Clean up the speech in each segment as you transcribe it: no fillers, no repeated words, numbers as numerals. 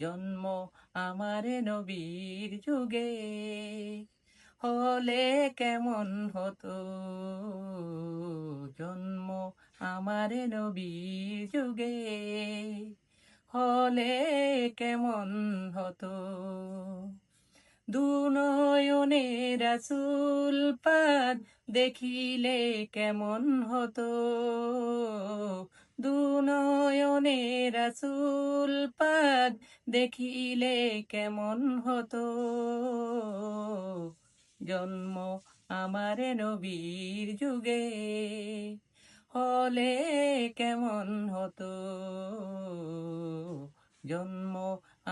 জন্ম আমার নবীর যুগে হলে কেমন হতো, জন্ম আমার নবীর যুগে হলে কেমন হতো। দুনয়নে রাসূল পাক দেখিলে কেমন হতো, দুনয়নে রাসূল পাক দেখিলে কেমন হতো, জন্ম আমার নবীর যুগে হলে কেমন হতো, জন্ম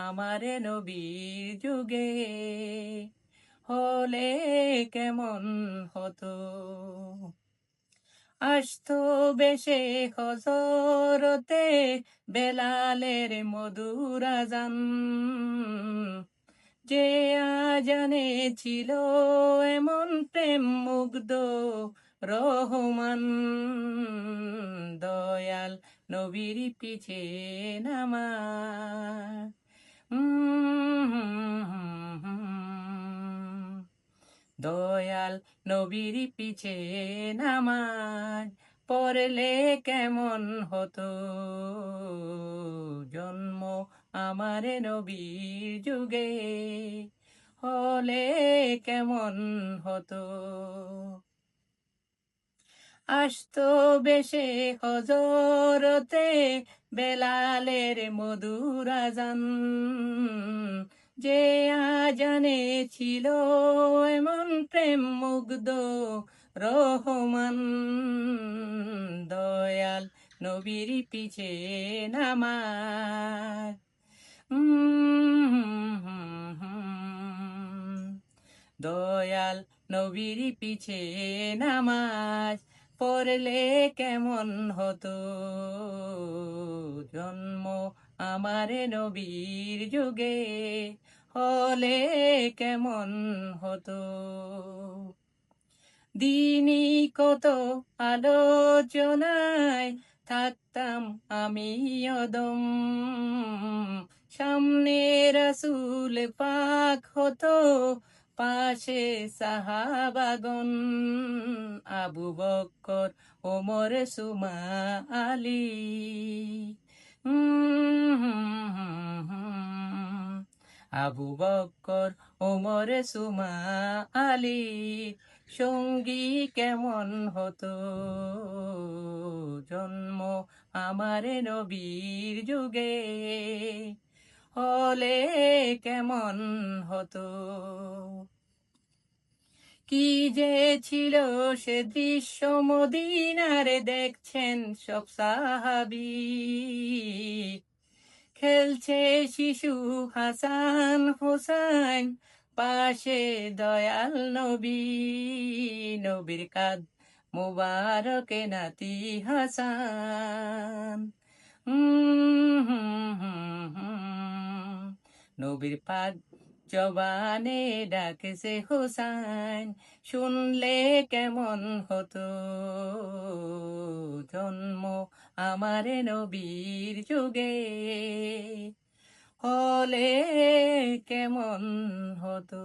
আমার নবীর যুগে হলে কেমন হতো। আসতো বেশে হজরতে বেলালের মধুর আযান, যে আজানে ছিল এমন প্রেম মুগ্ধ রহমান, দয়াল নবীর পিছে নামাজ দয়াল নবীর পিছে নামাজ পড়লে কেমন হতো, জন্ম আমার নবীর যুগে হলে কেমন হতো। আসতো বেশে হজরতে বেলালের মধুর আযান, যে আজানে ছিল এমন প্রেম মুগ্ধ রহমান, দয়াল নবীর পিছে নামাজ দয়াল নবীর পিছে নামাজ পড়লে কেমন হতো, জন্ম আমার নবীর যুগে হলে কেমন হতো। দিনই কত আলোচনায় থাকতাম আমি অদম, সামনে রাসূল পাক হতো পাশে সাহাবাগণ, আবু বকর ওমর সুমা আলী, আবু বকর ওমর সুমা আলী সঙ্গী কেমন হতো, জন্ম আমার নবীর যুগে হলে কেমন হতো। কি যে ছিল সে দৃশ্য মদিনারে দেখছেন সব সাহাবী, খেলছে শিশু হাসান হোসাইন পাশে দয়াল নবী, নবীর কাঁধ মুবারকে নাতি হাসান, নবীর পাক জবানে ডাকেছে হোসাইন, শুনলে কেমন হতো, জন্ম আমার নবীর যুগে হলে কেমন হতো।